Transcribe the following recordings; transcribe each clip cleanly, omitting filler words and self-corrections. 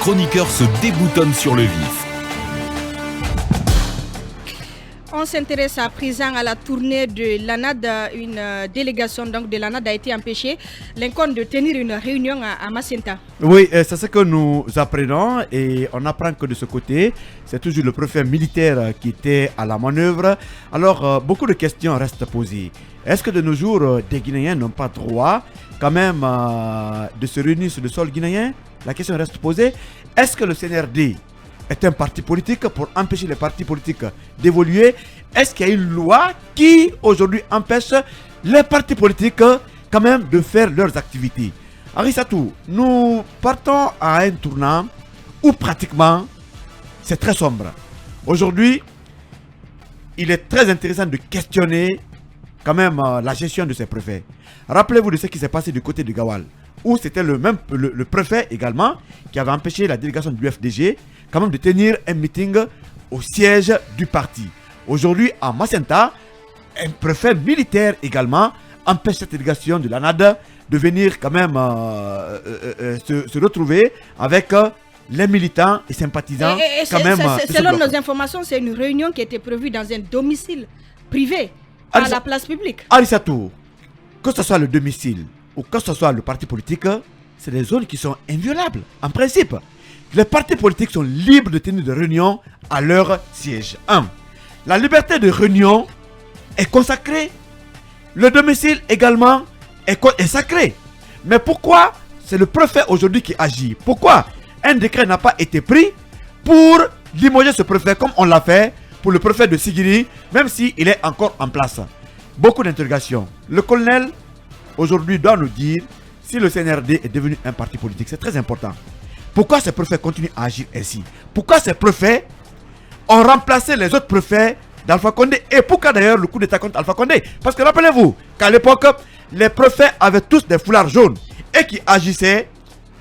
chroniqueurs se déboutonnent sur le vif. On s'intéresse à présent à la tournée de l'ANAD. Une délégation donc, de l'ANAD a été empêchée l'inconnu de tenir une réunion à Macenta. Oui, c'est ce que nous apprenons et on apprend que de ce côté, c'est toujours le préfet militaire qui était à la manœuvre. Alors, beaucoup de questions restent posées. Est-ce que de nos jours, des Guinéens n'ont pas droit quand même de se réunir sur le sol guinéen? La question reste posée. Est-ce que le CNRD est un parti politique pour empêcher les partis politiques d'évoluer? Est-ce qu'il y a une loi qui aujourd'hui empêche les partis politiques quand même de faire leurs activités? Arissatou, nous partons à un tournant où pratiquement c'est très sombre. Aujourd'hui, il est très intéressant de questionner quand même la gestion de ces préfets. Rappelez-vous de ce qui s'est passé du côté de Gawal, où c'était le préfet également qui avait empêché la délégation du FDG quand même de tenir un meeting au siège du parti. Aujourd'hui, à Macenta, un préfet militaire également empêche cette délégation de l'ANAD de venir quand même se retrouver avec les militants et sympathisants. Selon nos informations, c'est une réunion qui était prévue dans un domicile privé à la place publique. Arissatou, que ce soit le domicile ou que ce soit le parti politique, c'est des zones qui sont inviolables. En principe, les partis politiques sont libres de tenir des réunions à leur siège. 1. La liberté de réunion est consacrée. Le domicile également est sacré. Mais pourquoi c'est le préfet aujourd'hui qui agit? Pourquoi un décret n'a pas été pris pour limoger ce préfet comme on l'a fait pour le préfet de Sigiri, même s'il est encore en place? Beaucoup d'interrogations. Le colonel aujourd'hui doit nous dire si le CNRD est devenu un parti politique. C'est très important. Pourquoi ces préfets continuent à agir ainsi? Pourquoi ces préfets ont remplacé les autres préfets d'Alpha Condé? Et pourquoi d'ailleurs le coup d'état contre Alpha Condé? Parce que rappelez-vous qu'à l'époque, les préfets avaient tous des foulards jaunes et qui agissaient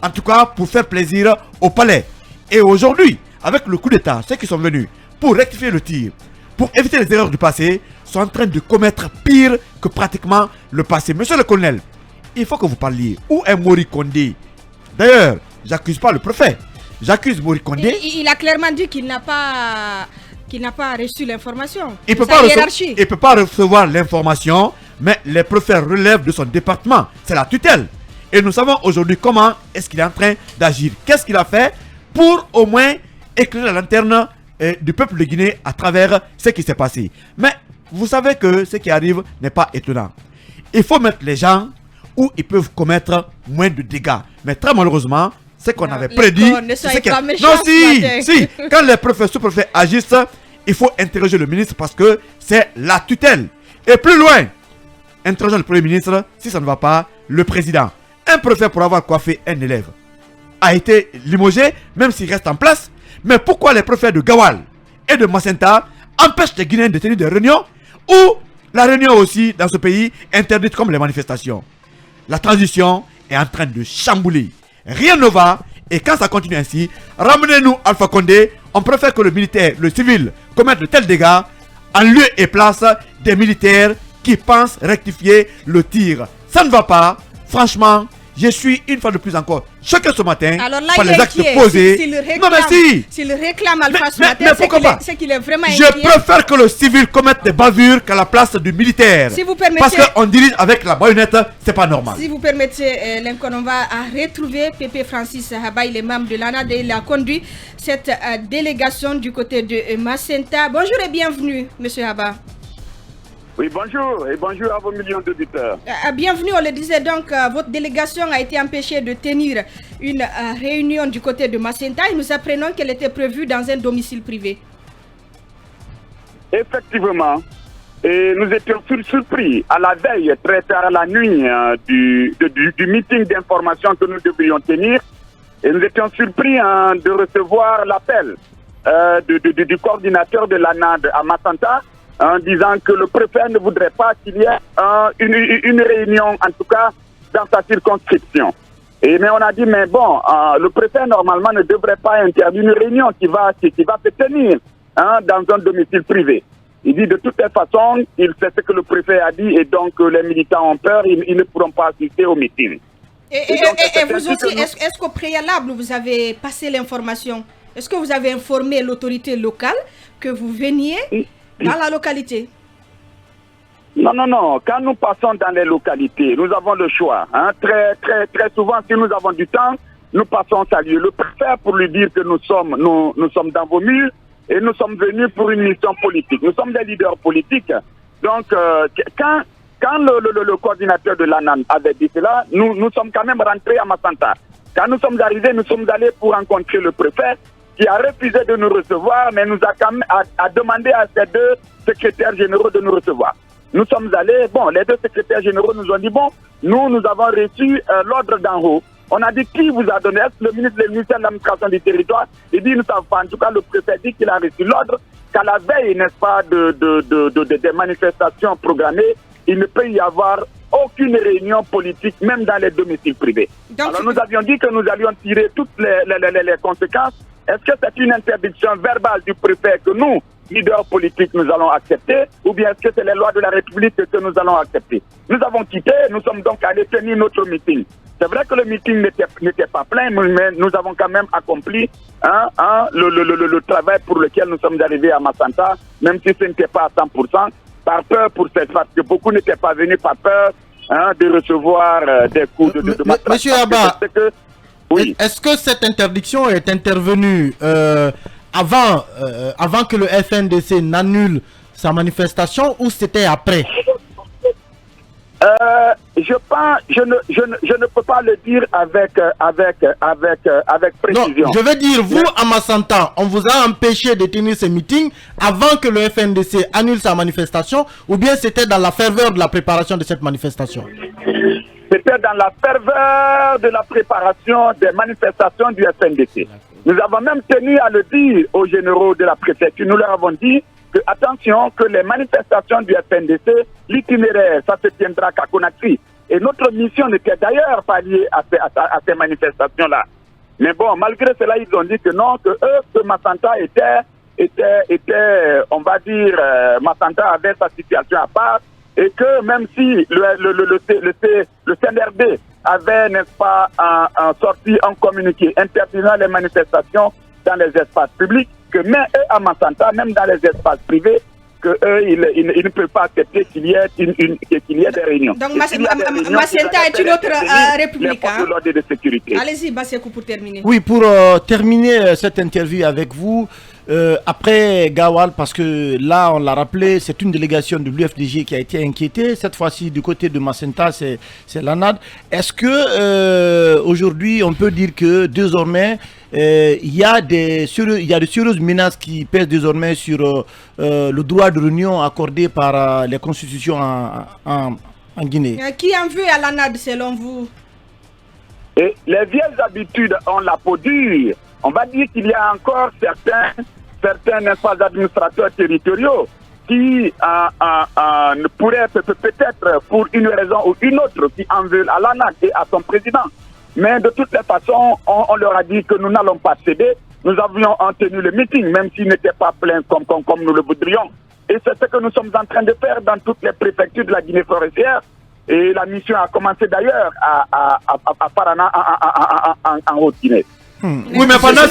en tout cas pour faire plaisir au palais. Et aujourd'hui, avec le coup d'état, ceux qui sont venus pour rectifier le tir, pour éviter les erreurs du passé, sont en train de commettre pire que pratiquement le passé. Monsieur le colonel, il faut que vous parliez. Où est Mori Condé? D'ailleurs, j'accuse pas le préfet, j'accuse Mori Condé. Il a clairement dit qu'il n'a pas reçu l'information. Il ne peut pas recevoir l'information, mais les préfets relèvent de son département. C'est la tutelle. Et nous savons aujourd'hui comment est-ce qu'il est en train d'agir. Qu'est-ce qu'il a fait pour au moins éclairer la lanterne du peuple de Guinée à travers ce qui s'est passé. Mais vous savez que ce qui arrive n'est pas étonnant. Il faut mettre les gens où ils peuvent commettre moins de dégâts. Mais très malheureusement, ce qu'on avait prédit... Quand les préfets, sous-préfets agissent, il faut interroger le ministre parce que c'est la tutelle. Et plus loin, interrogeons le premier ministre, si ça ne va pas, le président. Un préfet pour avoir coiffé un élève a été limogé, même s'il reste en place. Mais pourquoi les préfets de Gawal et de Macenta empêchent les Guinéens de tenir des réunions ou la réunion aussi dans ce pays interdite comme les manifestations? La transition est en train de chambouler. Rien ne va. Et quand ça continue ainsi, ramenez-nous Alpha Condé. On préfère que le militaire, le civil commette de tels dégâts en lieu et place des militaires qui pensent rectifier le tir. Ça ne va pas. Franchement, je suis une fois de plus encore choqué ce matin par les actes posés. S'il réclame Alpha ce matin, c'est qu'il est vraiment inquiet. Je préfère que le civil commette des bavures qu'à la place du militaire. Si vous permettez, parce qu'on dirige avec la baïonnette, c'est pas normal. Si vous permettez, on va retrouver Pépé Francis Haba, il est membre de l'ANAD et il a conduit cette délégation du côté de Macenta. Bonjour et bienvenue, monsieur Haba. Oui, bonjour et bonjour à vos millions d'auditeurs. Bienvenue, on le disait donc, votre délégation a été empêchée de tenir une réunion du côté de Macenta et nous apprenons qu'elle était prévue dans un domicile privé. Effectivement, et nous étions surpris à la veille, très tard à la nuit, du meeting d'information que nous devrions tenir. Et nous étions surpris de recevoir l'appel du coordinateur de l'ANAD à Macenta, en disant que le préfet ne voudrait pas qu'il y ait une réunion, en tout cas dans sa circonscription. Mais on a dit, mais bon, le préfet normalement ne devrait pas interdire une réunion qui va se tenir dans un domicile privé. Il dit de toute façon, il sait ce que le préfet a dit et donc les militants ont peur, ils ne pourront pas assister au meeting. Et vous aussi, est-ce qu'au préalable, vous avez passé l'information? Est-ce que vous avez informé l'autorité locale que vous veniez dans la localité? Non. Quand nous passons dans les localités, nous avons le choix. Hein. Très souvent, si nous avons du temps, nous passons saluer le préfet pour lui dire que nous sommes dans vos murs et nous sommes venus pour une mission politique. Nous sommes des leaders politiques. Donc, quand le coordinateur de l'ANAN avait dit cela, nous sommes quand même rentrés à Massanta. Quand nous sommes arrivés, nous sommes allés pour rencontrer le préfet qui a refusé de nous recevoir, mais nous a quand même demandé à ces deux secrétaires généraux de nous recevoir. Nous sommes allés, les deux secrétaires généraux nous ont dit, nous avons reçu l'ordre d'en haut. On a dit qui vous a donné, le ministre de l'administration du territoire, il dit, nous savons pas. En tout cas, le préfet dit qu'il a reçu l'ordre qu'à la veille, n'est-ce pas, des manifestations programmées, il ne peut y avoir aucune réunion politique, même dans les domiciles privés. Donc, alors nous avions dit que nous allions tirer toutes les conséquences. Est-ce que c'est une interdiction verbale du préfet que nous, leaders politiques, nous allons accepter, ou bien est-ce que c'est les lois de la République que nous allons accepter? Nous avons quitté, nous sommes donc allés tenir notre meeting. C'est vrai que le meeting n'était pas plein, mais nous avons quand même accompli le travail pour lequel nous sommes arrivés à Massanta, même si ce n'était pas à 100%, par peur parce que beaucoup n'étaient pas venus par peur de recevoir des coups de matraque. Monsieur Abba, oui. Est-ce que cette interdiction est intervenue avant que le FNDC n'annule sa manifestation ou c'était après? Je ne peux pas le dire avec précision. Non, je veux dire, vous, à Massanta, on vous a empêché de tenir ce meeting avant que le FNDC annule sa manifestation, ou bien c'était dans la ferveur de la préparation de cette manifestation? C'était dans la ferveur de la préparation des manifestations du FNDC. Nous avons même tenu à le dire aux généraux de la préfecture. Nous leur avons dit que, attention, que les manifestations du FNDC, l'itinéraire, ça se tiendra qu'à Conakry. Et notre mission n'était d'ailleurs pas liée à ces manifestations-là. Mais malgré cela, ils ont dit que non, que Massanta était, on va dire, Massanta avait sa situation à part, et que même si le CNRD avait, n'est-ce pas, sorti un communiqué interdisant les manifestations dans les espaces publics, que même eux à Massanta, même dans les espaces privés, que eux, ils ne peuvent pas accepter qu'il y ait des réunions. Donc Massenta est une autre république. De sécurité. Allez-y, Bassekou, pour terminer. Oui, pour terminer cette interview avec vous, après Gawal, parce que là, on l'a rappelé, c'est une délégation de l'UFDG qui a été inquiétée. Cette fois-ci, du côté de Massenta, c'est l'ANAD. Est-ce que aujourd'hui, on peut dire que désormais, il y a de sérieuses menaces qui pèsent désormais sur le droit de réunion accordé par les constitutions en Guinée? Qui en veut à l'ANAD selon vous? Et les vieilles habitudes ont la peau dure. On va dire qu'il y a encore certains administrateurs territoriaux qui pourraient peut-être pour une raison ou une autre qui en veulent à l'ANAD et à son président. Mais de toutes les façons, on leur a dit que nous n'allons pas céder. Nous avions tenu le meeting, même s'il n'était pas plein comme nous le voudrions. Et c'est ce que nous sommes en train de faire dans toutes les préfectures de la Guinée forestière. Et la mission a commencé d'ailleurs à Parana, en Haute-Guinée. Oui, mais pendant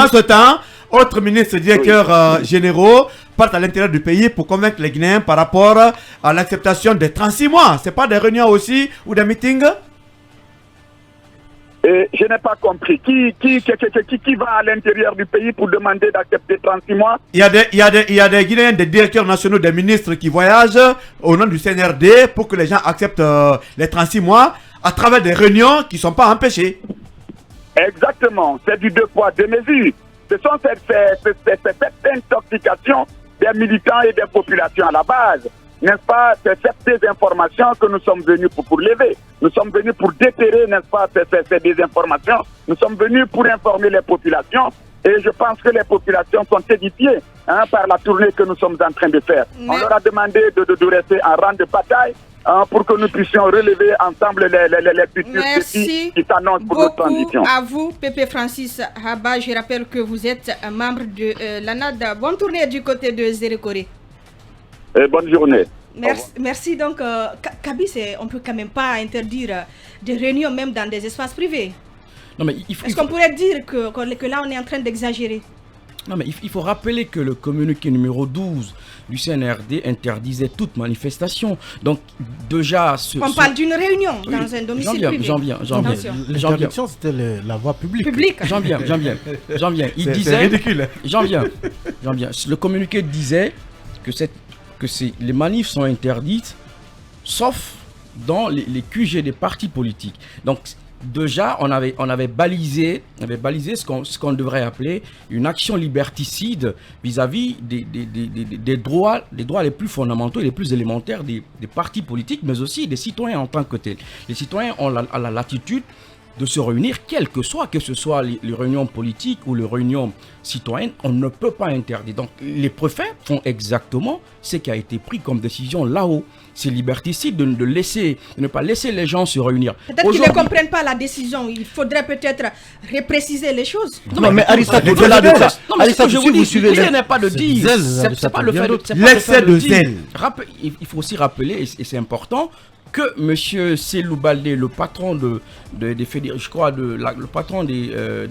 ce temps, autres ministres directeurs généraux partent à l'intérieur du pays pour convaincre les Guinéens par rapport à l'acceptation des 36 mois. C'est pas des réunions aussi ou des meetings? Je n'ai pas compris. Qui va à l'intérieur du pays pour demander d'accepter 36 mois? Il y a des Guinéens, des directeurs nationaux, des ministres qui voyagent au nom du CNRD pour que les gens acceptent les 36 mois à travers des réunions qui ne sont pas empêchées. Exactement. C'est du deux poids, deux mesures. Ce sont cette intoxication des militants et des populations à la base. N'est-ce pas, c'est cette désinformation que nous sommes venus pour lever. Nous sommes venus pour déterrer, n'est-ce pas, ces désinformations. Nous sommes venus pour informer les populations. Et je pense que les populations sont édifiées par la tournée que nous sommes en train de faire. On leur a demandé de rester en rang de bataille pour que nous puissions relever ensemble les futurs défis qui s'annoncent pour notre transition. Merci à vous, Pépé Francis Haba. Je rappelle que vous êtes membre de l'ANAD. Bonne tournée du côté de Zérékoré. Bonne journée. Merci. Donc, Kaby, on ne peut quand même pas interdire des réunions même dans des espaces privés. Non, mais Est-ce qu'on pourrait dire que là, on est en train d'exagérer? Non, mais il faut rappeler que le communiqué numéro 12 du CNRD interdisait toute manifestation. Donc, déjà... On parle d'une réunion dans un domicile privé. J'en viens. L'interdiction, c'était la voie publique. J'en viens. Il disait... C'est ridicule. J'en viens. Le communiqué disait que les manifs sont interdites, sauf dans les QG des partis politiques. Donc, déjà, on avait balisé ce qu'on devrait appeler une action liberticide vis-à-vis des droits les plus fondamentaux et les plus élémentaires des partis politiques, mais aussi des citoyens en tant que tels. Les citoyens ont la latitude de se réunir, que ce soit les réunions politiques ou les réunions citoyennes, on ne peut pas interdire. Donc les préfets font exactement ce qui a été pris comme décision là-haut. C'est liberticide de ne pas laisser les gens se réunir. Peut-être qu'ils ne comprennent pas la décision. Il faudrait peut-être repréciser les choses. Non, mais Arista, au-delà de ça, non, mais Arista, je vous dis, ce n'est pas de dire. C'est pas le fait de l'excès de zèle. Il faut aussi rappeler, et c'est important, que M. Selou Baldé, le patron des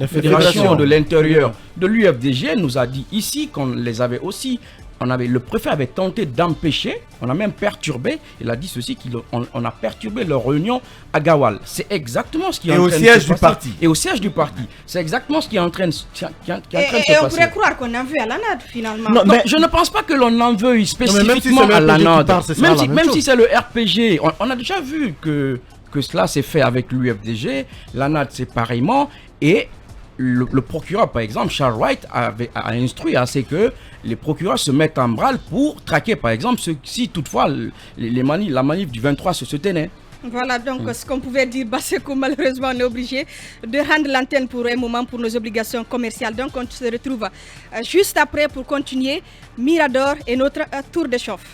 fédérations de l'intérieur de l'UFDG, nous a dit ici qu'on les avait aussi. Le préfet avait tenté d'empêcher, on a même perturbé, il a dit ceci, qu'on a perturbé leur réunion à Gawal. C'est exactement ce qui est en train de se passer. Et au siège du parti. C'est exactement ce qui est en train de se passer. Et on pourrait croire qu'on en veut à l'ANAD finalement. Non, je ne pense pas que l'on en veuille spécifiquement à l'ANAD. Même si c'est le RPG, on a déjà vu que cela s'est fait avec l'UFDG, l'ANAD c'est pareillement, et le procureur, par exemple, Charles Wright, a instruit à ce que les procureurs se mettent en branle pour traquer, par exemple, si toutefois la manif du 23 se tenait. Voilà donc ce qu'on pouvait dire. Basekou, malheureusement, on est obligé de rendre l'antenne pour un moment pour nos obligations commerciales. Donc on se retrouve juste après pour continuer Mirador et notre tour de chauffe.